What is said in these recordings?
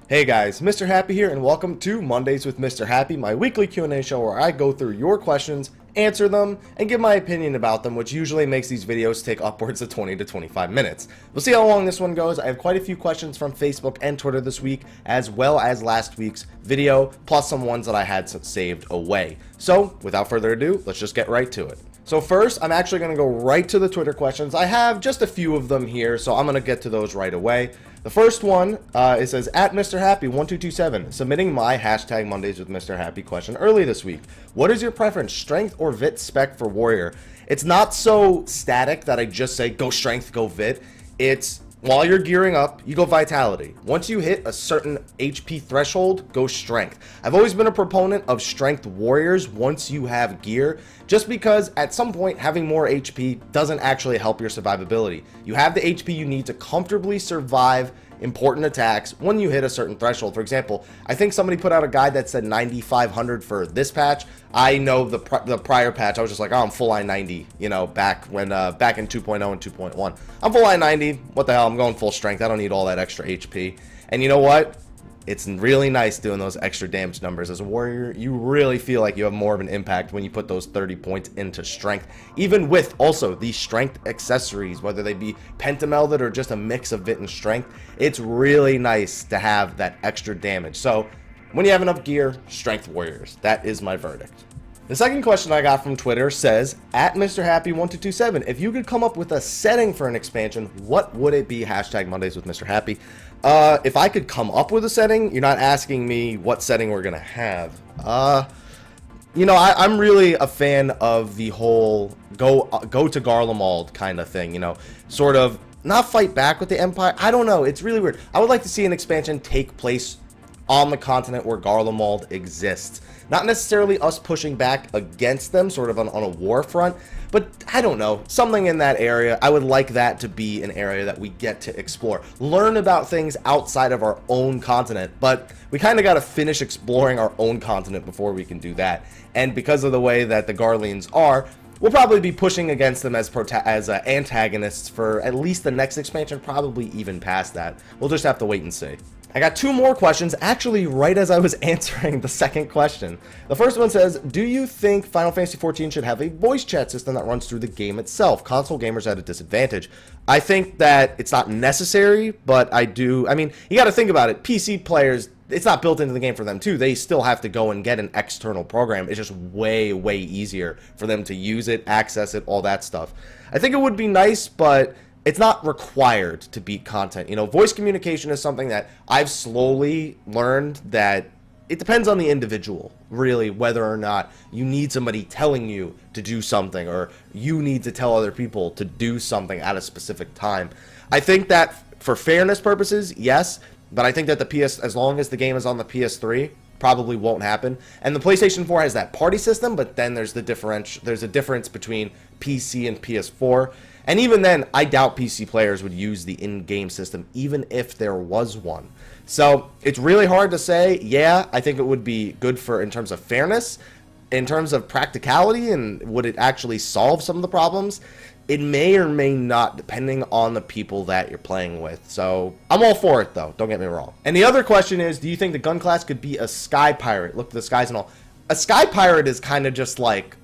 Hey guys, Mrhappy here, and welcome to Mondays with Mrhappy, my weekly Q&A show where I go through your questions, answer them, and give my opinion about them, which usually makes these videos take upwards of 20 to 25 minutes. We'll see how long this one goes. I have quite a few questions from Facebook and Twitter this week, as well as last week's video, plus some ones that I had saved away. So, without further ado, let's just get right to it. So first, I'm actually going to go right to the Twitter questions. I have just a few of them here, so I'm going to get to those right away. The first one, it says, at Mrhappy1227, submitting my hashtag Mondays with Mrhappy question early this week. What is your preference, strength or vit spec for warrior? It's not so static that I just say go strength, go vit. It's while you're gearing up, you go vitality. Once you hit a certain HP threshold, go strength. I've always been a proponent of strength warriors once you have gear, just because at some point having more HP doesn't actually help your survivability. You have the HP you need to comfortably survive important attacks when you hit a certain threshold. For example, I think somebody put out a guide that said 9,500 for this patch. I know the prior patch, I was just like, oh, I'm full I-90, you know, back when back in 2.0 and 2.1. I'm full I-90. What the hell? I'm going full strength. I don't need all that extra HP. And you know what? It's really nice doing those extra damage numbers. As a warrior, you really feel like you have more of an impact when you put those 30 points into strength, even with also the strength accessories, whether they be pentamelded or just a mix of vit and strength. It's really nice to have that extra damage. So when you have enough gear, strength warriors. That is my verdict. The second question I got from Twitter says, at Mrhappy1227, if you could come up with a setting for an expansion, what would it be? Hashtag Mondays with Mrhappy. If I could come up with a setting, you're not asking me what setting we're going to have. You know, I'm really a fan of the whole go to Garlemald kind of thing, you know, sort of not fight back with the Empire. I don't know. It's really weird. I would like to see an expansion take place on the continent where Garlemald exists. Not necessarily us pushing back against them, sort of on a war front, but I don't know, something in that area. I would like that to be an area that we get to explore. Learn about things outside of our own continent, but we kind of got to finish exploring our own continent before we can do that. And because of the way that the Garleans are, we'll probably be pushing against them as antagonists for at least the next expansion, probably even past that. We'll just have to wait and see. I got two more questions, actually right as I was answering the second question. The first one says, do you think Final Fantasy XIV should have a voice chat system that runs through the game itself? Console gamers at a disadvantage. I think that it's not necessary, but I mean, you got to think about it. PC players, it's not built into the game for them too. They still have to go and get an external program. It's just way, way easier for them to use it, access it, all that stuff. I think it would be nice, but it's not required to beat content. You know, voice communication is something that I've slowly learned that it depends on the individual, really, whether or not you need somebody telling you to do something or you need to tell other people to do something at a specific time. I think that for fairness purposes, yes, but I think that as long as the game is on the PS3, probably won't happen. And the PlayStation 4 has that party system, but then there's a difference between PC and PS4. And even then, I doubt PC players would use the in-game system, even if there was one. So it's really hard to say. Yeah, I think it would be good in terms of fairness, in terms of practicality, and would it actually solve some of the problems? It may or may not, depending on the people that you're playing with. So I'm all for it, though. Don't get me wrong. And the other question is, do you think the gun class could be a sky pirate? Look at the skies and all. A sky pirate is kind of just like,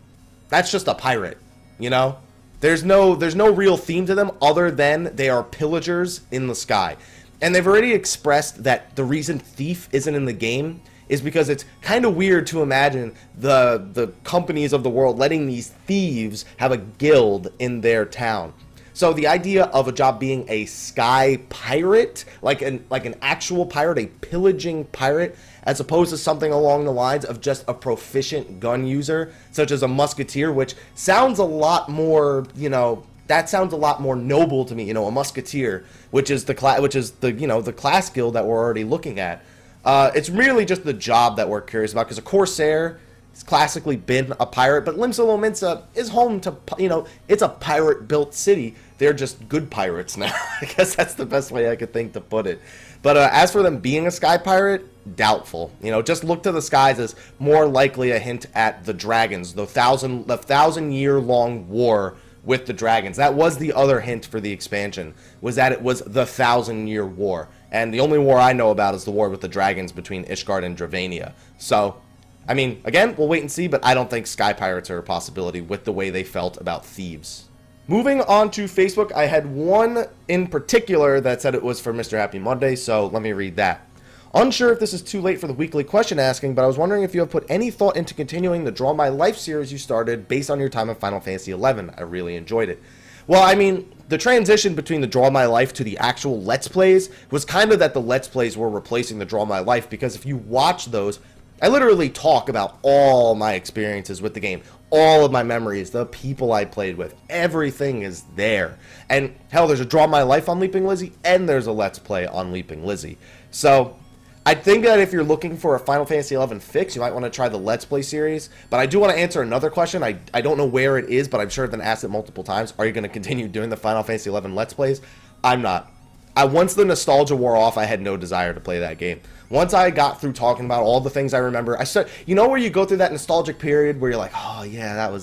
that's just a pirate, you know? There's no real theme to them other than they are pillagers in the sky. And they've already expressed that the reason Thief isn't in the game is because it's kind of weird to imagine the companies of the world letting these thieves have a guild in their town. So the idea of a job being a sky pirate, like an actual pirate, a pillaging pirate, as opposed to something along the lines of just a proficient gun user, such as a musketeer, which sounds a lot more, you know, that sounds a lot more noble to me, you know, a musketeer, which is the class guild that we're already looking at. It's really just the job that we're curious about, because a corsair has classically been a pirate, but Limsa Lominsa is home to, you know, it's a pirate-built city. They're just good pirates now. I guess that's the best way I could think to put it. But as for them being a sky pirate, doubtful. You know, just look to the skies as more likely a hint at the dragons, the thousand-year-long war with the dragons. That was the other hint for the expansion, was that it was the 1,000-year war. And the only war I know about is the war with the dragons between Ishgard and Dravania. So, I mean, again, we'll wait and see, but I don't think Sky Pirates are a possibility with the way they felt about Thieves. Moving on to Facebook, I had one in particular that said it was for Mrhappy Monday, so let me read that. Unsure if this is too late for the weekly question asking, but I was wondering if you have put any thought into continuing the Draw My Life series you started based on your time in Final Fantasy XI. I really enjoyed it. Well, I mean, the transition between the Draw My Life to the actual Let's Plays was kind of that the Let's Plays were replacing the Draw My Life, because if you watch those, I literally talk about all my experiences with the game, all of my memories, the people I played with, everything is there. And hell, there's a Draw My Life on Leaping Lizzie, and there's a Let's Play on Leaping Lizzie. So I think that if you're looking for a Final Fantasy XI fix, you might want to try the Let's Play series. But I do want to answer another question. I don't know where it is, but I'm sure I've been asked it multiple times. Are you going to continue doing the Final Fantasy XI Let's Plays? I'm not. Once the nostalgia wore off, I had no desire to play that game. Once I got through talking about all the things I remember, you know where you go through that nostalgic period where you're like, oh yeah,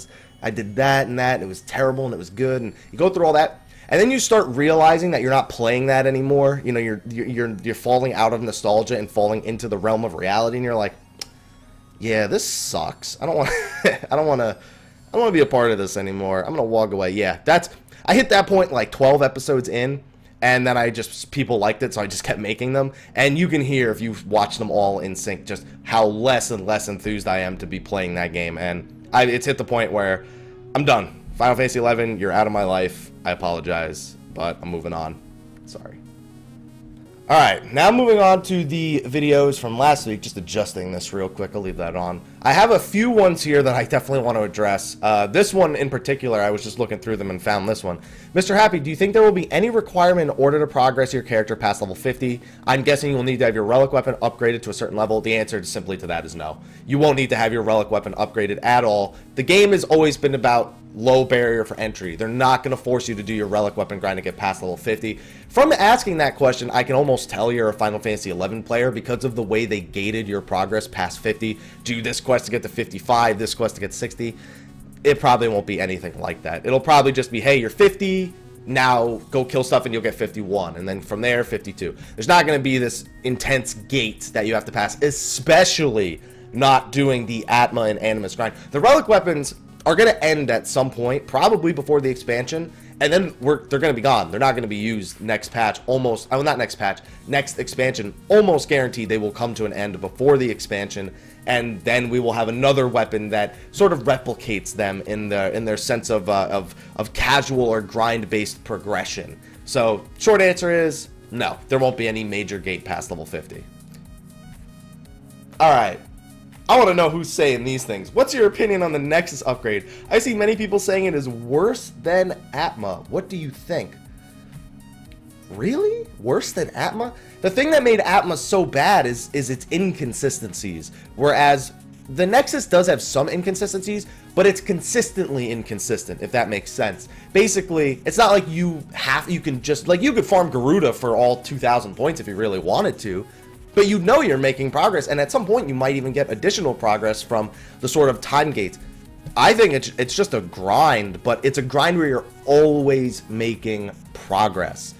I did that, and it was terrible, and it was good, and you go through all that. And then you start realizing that you're not playing that anymore. You know, you're falling out of nostalgia and falling into the realm of reality, and you're like, yeah, this sucks. I don't want I don't want to be a part of this anymore. I'm going to walk away. Yeah, I hit that point like 12 episodes in, and then people liked it, so I just kept making them. And you can hear, if you watch them all in sync, just how less and less enthused I am to be playing that game. And it's hit the point where I'm done. Final Fantasy XI, you're out of my life. I apologize, but I'm moving on. Sorry. Alright, now moving on to the videos from last week. Just adjusting this real quick. I'll leave that on. I have a few ones here that I definitely want to address. This one in particular, I was just looking through them and found this one. Mrhappy, do you think there will be any requirement in order to progress your character past level 50? I'm guessing you will need to have your relic weapon upgraded to a certain level. The answer simply to that is no. You won't need to have your relic weapon upgraded at all. The game has always been about low barrier for entry. They're not going to force you to do your relic weapon grind to get past level 50. From asking that question, I can almost tell you're a Final Fantasy XI player because of the way they gated your progress past 50. Do this quest to get to 55, this quest to get 60. It probably won't be anything like that. It'll probably just be, hey, you're 50, now go kill stuff and you'll get 51, and then from there, 52. There's not going to be this intense gate that you have to pass, especially not doing the Atma and Animus grind. The relic weapons are going to end at some point, probably before the expansion, and then they're going to be gone. They're not going to be used next patch, almost, well, not next patch, next expansion, almost guaranteed they will come to an end before the expansion, and then we will have another weapon that sort of replicates them in their sense of casual or grind-based progression. So, short answer is, no, there won't be any major gate past level 50. Alright. I want to know who's saying these things. What's your opinion on the Nexus upgrade? I see many people saying it is worse than Atma. What do you think? Really? Worse than Atma? The thing that made Atma so bad is its inconsistencies. Whereas the Nexus does have some inconsistencies, but it's consistently inconsistent, if that makes sense. Basically, it's not like you could farm Garuda for all 2,000 points if you really wanted to. But you know you're making progress, and at some point you might even get additional progress from the sort of time gates. I think it's just a grind, but it's a grind where you're always making progress.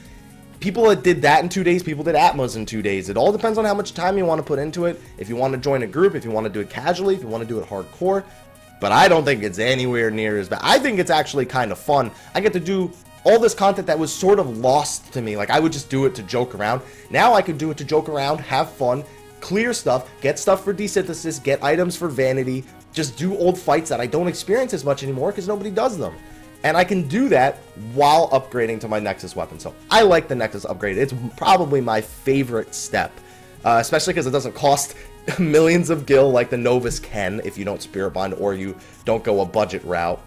People that did that in 2 days, people did Atmos in 2 days. It all depends on how much time you want to put into it, if you want to join a group, if you want to do it casually, if you want to do it hardcore. But I don't think it's anywhere near as bad. I think it's actually kind of fun. I get to do all this content that was sort of lost to me. Like, I would just do it to joke around. Now I could do it to joke around, have fun, clear stuff, get stuff for desynthesis, get items for vanity, just do old fights that I don't experience as much anymore because nobody does them. And I can do that while upgrading to my Nexus weapon. So I like the Nexus upgrade. It's probably my favorite step, especially because it doesn't cost millions of gil like the Novus can if you don't Spirit Bond or you don't go a budget route.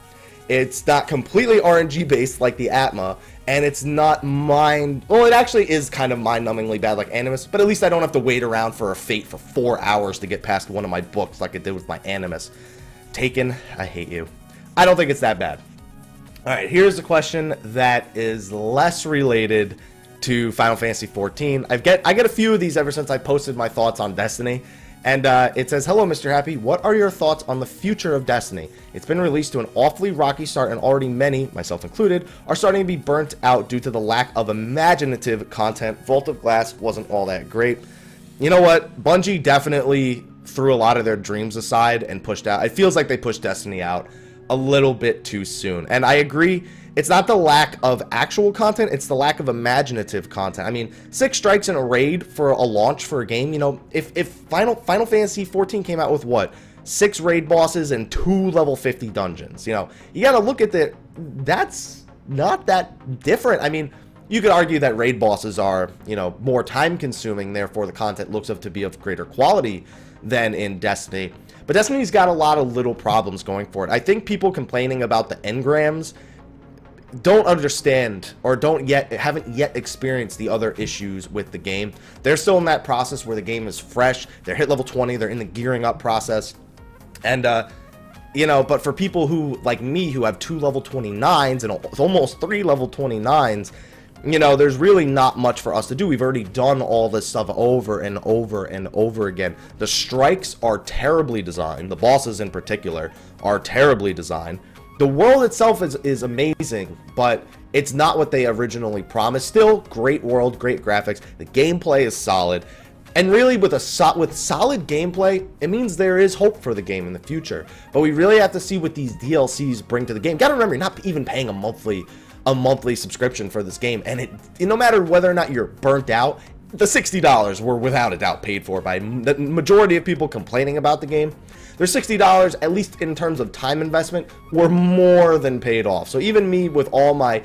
It's not completely RNG based like the Atma, and it's not well, it actually is kind of mind-numbingly bad like Animus, but at least I don't have to wait around for a fate for 4 hours to get past one of my books like I did with my Animus. Taken, I hate you. I don't think it's that bad. Alright, here's a question that is less related to Final Fantasy XIV. I get a few of these ever since I posted my thoughts on Destiny, And it says, hello, Mr. Happy. What are your thoughts on the future of Destiny? It's been released to an awfully rocky start, and already many, myself included, are starting to be burnt out due to the lack of imaginative content. Vault of Glass wasn't all that great. You know what? Bungie definitely threw a lot of their dreams aside and pushed out. It feels like they pushed Destiny out a little bit too soon. And I agree. It's not the lack of actual content, it's the lack of imaginative content. I mean, 6 strikes in a raid for a launch for a game, you know, if Final Fantasy 14 came out with what? 6 raid bosses and 2 level 50 dungeons, you know, you gotta look at that. That's not that different. I mean, you could argue that raid bosses are, you know, more time consuming, therefore the content looks to be of greater quality than in Destiny. But Destiny's got a lot of little problems going for it. I think people complaining about the engrams don't understand or haven't yet experienced the other issues with the game. They're still in that process where the game is fresh. They're hit level 20. They're in the gearing up process. And, you know, but for people who, like me, who have 2 level 29s and almost 3 level 29s, you know, there's really not much for us to do. We've already done all this stuff over and over and over again. The strikes are terribly designed. The bosses in particular are terribly designed. The world itself is amazing, but it's not what they originally promised. Still, great world, great graphics. The gameplay is solid. And really, with solid gameplay, it means there is hope for the game in the future. But we really have to see what these DLCs bring to the game. Gotta remember, you're not even paying a monthly subscription for this game. And no matter whether or not you're burnt out, the $60 were without a doubt paid for by the majority of people complaining about the game. Their $60, at least in terms of time investment, were more than paid off. So even me, with all my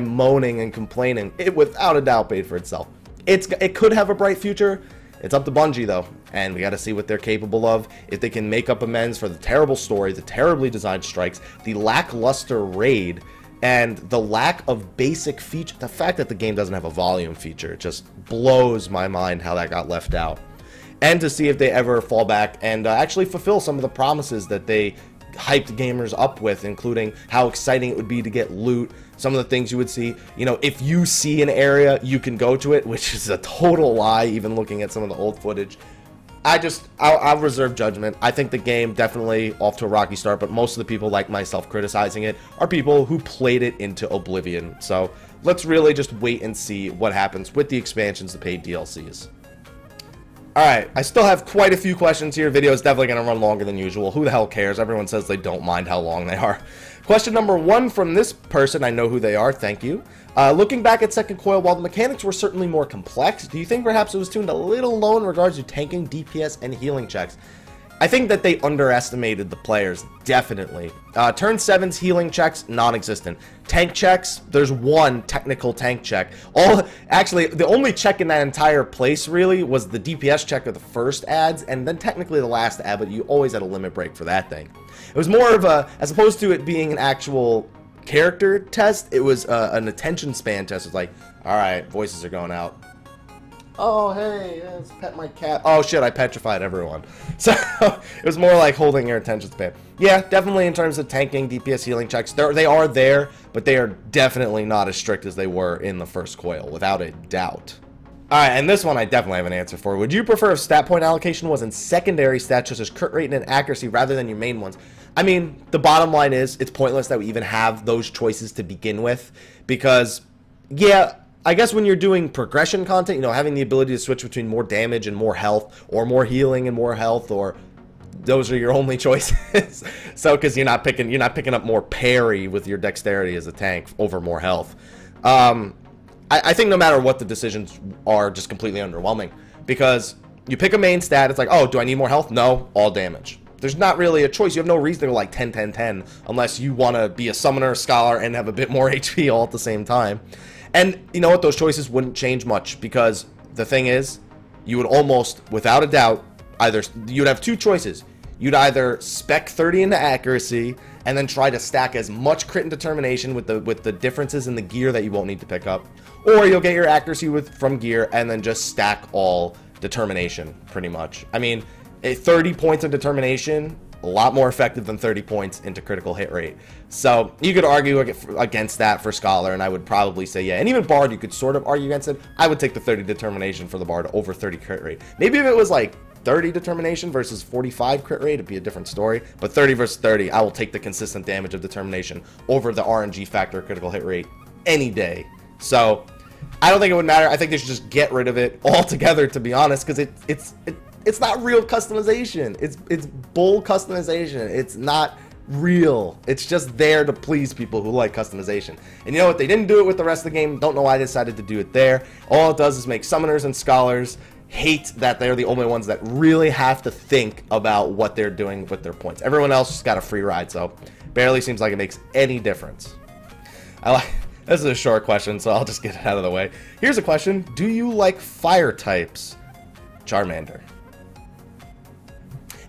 moaning and complaining, it without a doubt paid for itself. It could have a bright future. It's up to Bungie though, and we got to see what they're capable of. If they can make up amends for the terrible story, the terribly designed strikes, the lackluster raid, and the lack of basic feature. The fact that the game doesn't have a volume feature just blows my mind how that got left out. And to see if they ever fall back and actually fulfill some of the promises that they hyped gamers up with, including how exciting it would be to get loot, some of the things you would see. You know, if you see an area, you can go to it, which is a total lie, even looking at some of the old footage. I'll reserve judgment. I think the game definitely off to a rocky start, but most of the people like myself criticizing it are people who played it into oblivion. So let's really just wait and see what happens with the expansions, the paid DLCs. Alright, I still have quite a few questions here. Video is definitely going to run longer than usual. Who the hell cares? Everyone says they don't mind how long they are. Question number 1 from this person. I know who they are. Thank you. Looking back at Second Coil, while the mechanics were certainly more complex, do you think perhaps it was tuned a little low in regards to tanking, DPS, and healing checks? I think that they underestimated the players, definitely. Turn 7's healing checks, non-existent. Tank checks, there's one technical tank check. Actually, the only check in that entire place, really, was the DPS check of the first ads, and then technically the last ad, but you always had a limit break for that thing. It was more of a, as opposed to it being an actual character test, it was an attention span test. It's like, alright, voices are going out. Oh, hey, let's pet my cat. Oh, shit, I petrified everyone. So, it was more like holding your attention span. Yeah, definitely in terms of tanking, DPS, healing checks, they are there, but they are definitely not as strict as they were in the first coil, without a doubt. Alright, and this one I definitely have an answer for. Would you prefer if stat point allocation was in secondary stats, such as crit rate and accuracy, rather than your main ones? I mean, the bottom line is, it's pointless that we even have those choices to begin with, because, yeah, I guess when you're doing progression content, you know, having the ability to switch between more damage and more health, or more healing and more health, or those are your only choices. So, because you're not picking up more parry with your dexterity as a tank over more health. I think no matter what the decisions are, just completely underwhelming, because you pick a main stat, it's like, oh, do I need more health? No, all damage. There's not really a choice. You have no reason to go like 10, 10, 10, unless you want to be a summoner, scholar, and have a bit more HP all at the same time. And you know what? Those choices wouldn't change much, because the thing is, you would almost, without a doubt, you'd have two choices. You'd either spec 30 into accuracy and then try to stack as much crit and determination with the differences in the gear that you won't need to pick up, or you'll get your accuracy from gear and then just stack all determination, pretty much. I mean, 30 points of determination, a lot more effective than 30 points into critical hit rate. So you could argue against that for Scholar, and I would probably say yeah. And even Bard, you could sort of argue against it. I would take the 30 determination for the Bard over 30 crit rate. Maybe if it was like 30 determination versus 45 crit rate, it'd be a different story. But 30 versus 30, I will take the consistent damage of determination over the RNG factor critical hit rate any day. So I don't think it would matter. I think they should just get rid of it altogether, to be honest, because it's not real customization. It's bull customization. It's not real. It's just there to please people who like customization. And you know what? They didn't do it with the rest of the game. Don't know why they decided to do it there. All it does is make summoners and scholars hate that they're the only ones that really have to think about what they're doing with their points. Everyone else just got a free ride, so barely seems like it makes any difference. This is a short question, so I'll just get it out of the way. Here's a question. Do you like fire types? Charmander.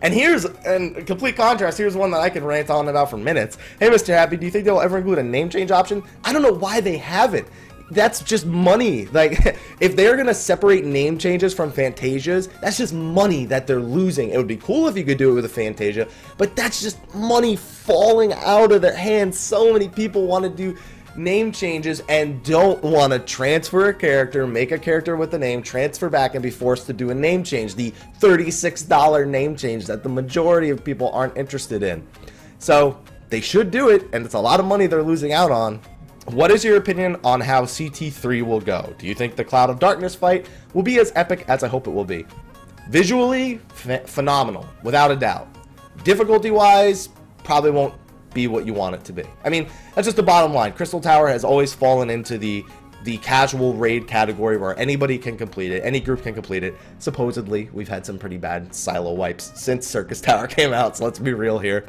And here's, in complete contrast, here's one that I can rant on about for minutes. Hey, Mr. Happy, do you think they'll ever include a name change option? I don't know why they haven't. That's just money. Like, if they're going to separate name changes from Fantasias, that's just money that they're losing. It would be cool if you could do it with a Fantasia, but that's just money falling out of their hands. So many people want to do name changes and don't want to transfer a character, make a character with a name, transfer back, and be forced to do a name change. The $36 name change that the majority of people aren't interested in. So they should do it, and it's a lot of money they're losing out on. What is your opinion on how CT3 will go? Do you think the Cloud of Darkness fight will be as epic as I hope it will be? Visually, phenomenal, without a doubt. Difficulty-wise, probably won't be what you want it to be. I mean, that's just the bottom line. Crystal Tower has always fallen into the casual raid category where anybody can complete it, any group can complete it. Supposedly, we've had some pretty bad silo wipes since Circus Tower came out, so let's be real here.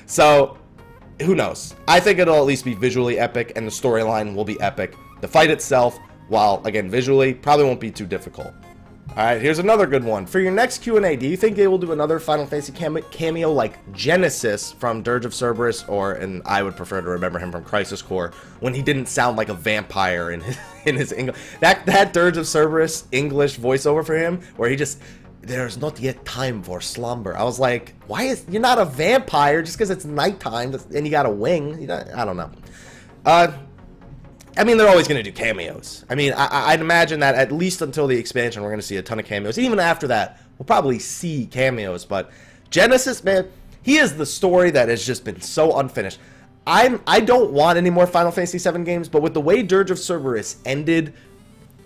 So, who knows? I think it'll at least be visually epic, and the storyline will be epic. The fight itself, while, again, visually, probably won't be too difficult. Alright, here's another good one. For your next Q&A, do you think they will do another Final Fantasy cameo like Genesis from Dirge of Cerberus, and I would prefer to remember him from Crisis Core, when he didn't sound like a vampire in his English. That Dirge of Cerberus English voiceover for him, where he just, there's not yet time for slumber. I was like, why is, you're not a vampire just because it's nighttime and you got a wing. I don't know. I mean, they're always going to do cameos. I mean, I'd imagine that at least until the expansion, we're going to see a ton of cameos. Even after that, we'll probably see cameos. But Genesis, man, he is the story that has just been so unfinished. I don't want any more Final Fantasy VII games, but with the way Dirge of Cerberus ended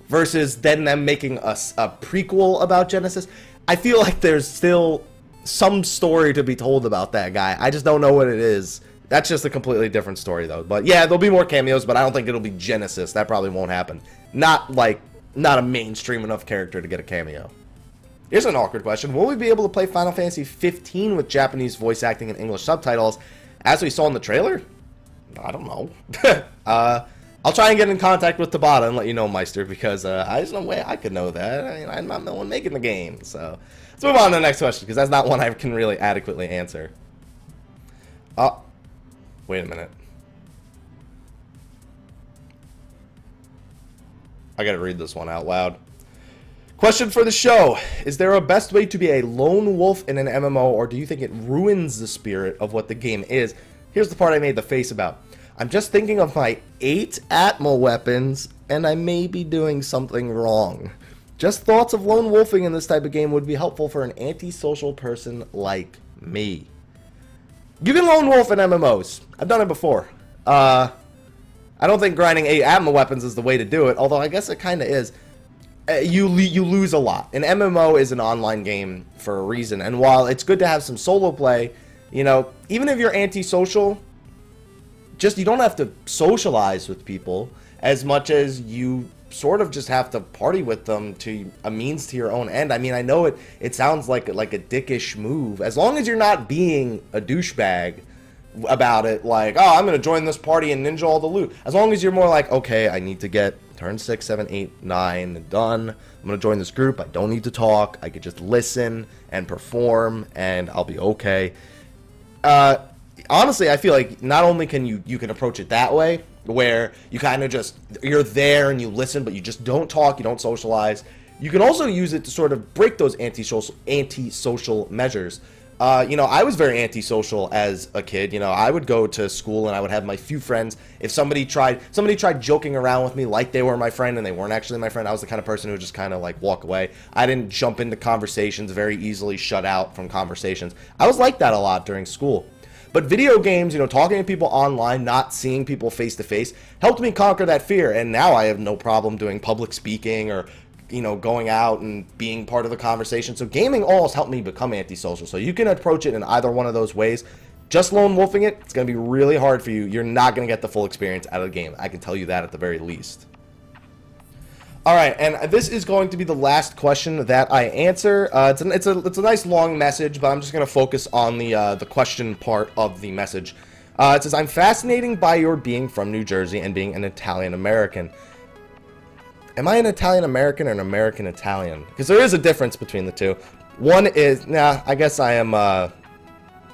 versus then them making a prequel about Genesis, I feel like there's still some story to be told about that guy. I just don't know what it is. That's just a completely different story, though. But yeah, there'll be more cameos, but I don't think it'll be Genesis. That probably won't happen. Not a mainstream enough character to get a cameo. Here's an awkward question. Will we be able to play Final Fantasy 15 with Japanese voice acting and English subtitles, as we saw in the trailer? I don't know. I'll try and get in contact with Tabata and let you know, Meister, because there's no way I could know that. I mean, I'm not the one making the game. So let's move on to the next question, because that's not one I can really adequately answer. Wait a minute. I gotta read this one out loud. Question for the show. Is there a best way to be a lone wolf in an MMO, or do you think it ruins the spirit of what the game is? Here's the part I made the face about. I'm just thinking of my 8 Atma weapons, and I may be doing something wrong. Just thoughts of lone wolfing in this type of game would be helpful for an antisocial person like me. You can lone wolf in MMOs. I've done it before. I don't think grinding 8 Atma weapons is the way to do it, although I guess it kind of is. You lose a lot. An MMO is an online game for a reason, and while it's good to have some solo play, you know, even if you're antisocial, you don't have to socialize with people as much as you sort of just have to party with them to a means to your own end. I mean, I know it sounds like a dickish move, as long as you're not being a douchebag about it, like, oh, I'm gonna join this party and ninja all the loot. As long as you're more like, okay, I need to get turn 6, 7, 8, 9 done. I'm gonna join this group. I don't need to talk. I could just listen and perform, and I'll be okay. Honestly, I feel like not only can you can approach it that way, where you kind of just, you're there and you listen, but you just don't talk, you don't socialize. You can also use it to sort of break those antisocial measures You know, I was very antisocial as a kid. You know, I would go to school and I would have my few friends. If somebody tried joking around with me like they were my friend and they weren't actually my friend, I was the kind of person who would just kind of like walk away. I didn't jump into conversations, very easily shut out from conversations. I was like that a lot during school. But video games, you know, talking to people online, not seeing people face to face, helped me conquer that fear. And now I have no problem doing public speaking or, you know, going out and being part of the conversation. So gaming all has helped me become antisocial. So you can approach it in either one of those ways. Just lone wolfing it, it's going to be really hard for you. You're not going to get the full experience out of the game. I can tell you that at the very least. Alright, and this is going to be the last question that I answer. It's a nice long message, but I'm just going to focus on the question part of the message. It says, I'm fascinated by your being from New Jersey and being an Italian-American. Am I an Italian-American or an American-Italian? Because there is a difference between the two. One is, I guess I am an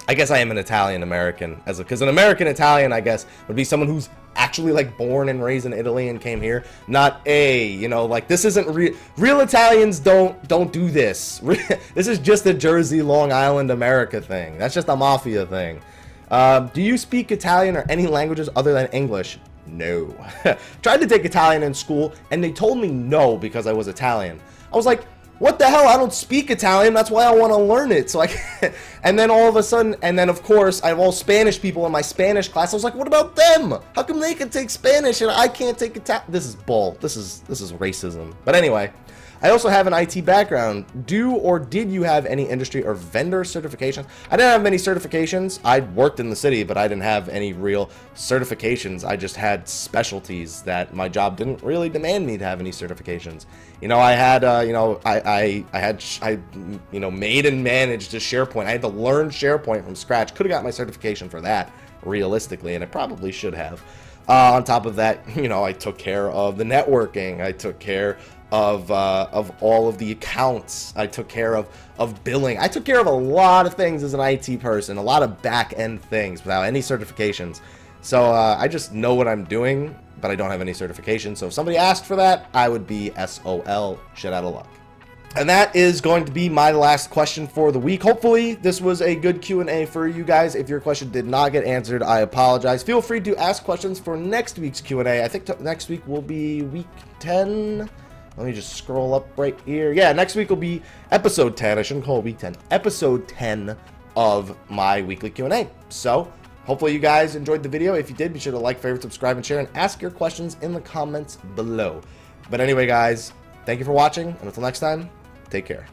Italian-American. Because an American-Italian, I guess, would be someone who's actually like born and raised in Italy and came here. Not you know, like this isn't real Italians don't do this. This is just a Jersey, Long Island, America thing. That's just a mafia thing. Do you speak Italian or any languages other than English? No. Tried to take Italian in school and they told me no because I was Italian. I was like, what the hell? I don't speak Italian. That's why I want to learn it. So and then all of a sudden, and then of course, I have all Spanish people in my Spanish class. I was like, what about them? How come they can take Spanish and I can't take Italian? This is bull. This is racism. But anyway, I also have an IT background. Do or did you have any industry or vendor certifications? I didn't have many certifications. I worked in the city, but I didn't have any real certifications. I just had specialties that my job didn't really demand me to have any certifications. You know, I had, you know, I you know, made and managed a SharePoint. I had to learn SharePoint from scratch. Could have got my certification for that, realistically, and I probably should have. On top of that, you know, I took care of the networking. I took care of all of the accounts. I took care of billing. I took care of a lot of things as an IT person, a lot of back-end things without any certifications. So I just know what I'm doing, but I don't have any certifications. So if somebody asked for that, I would be SOL, shit out of luck. And that is going to be my last question for the week. Hopefully, this was a good Q&A for you guys. If your question did not get answered, I apologize. Feel free to ask questions for next week's Q&A. I think next week will be week 10. Let me just scroll up right here. Yeah, next week will be episode 10. I shouldn't call it week 10. Episode 10 of my weekly Q&A. So, hopefully you guys enjoyed the video. If you did, be sure to like, favorite, subscribe, and share, and ask your questions in the comments below. But anyway, guys, thank you for watching, and until next time, take care.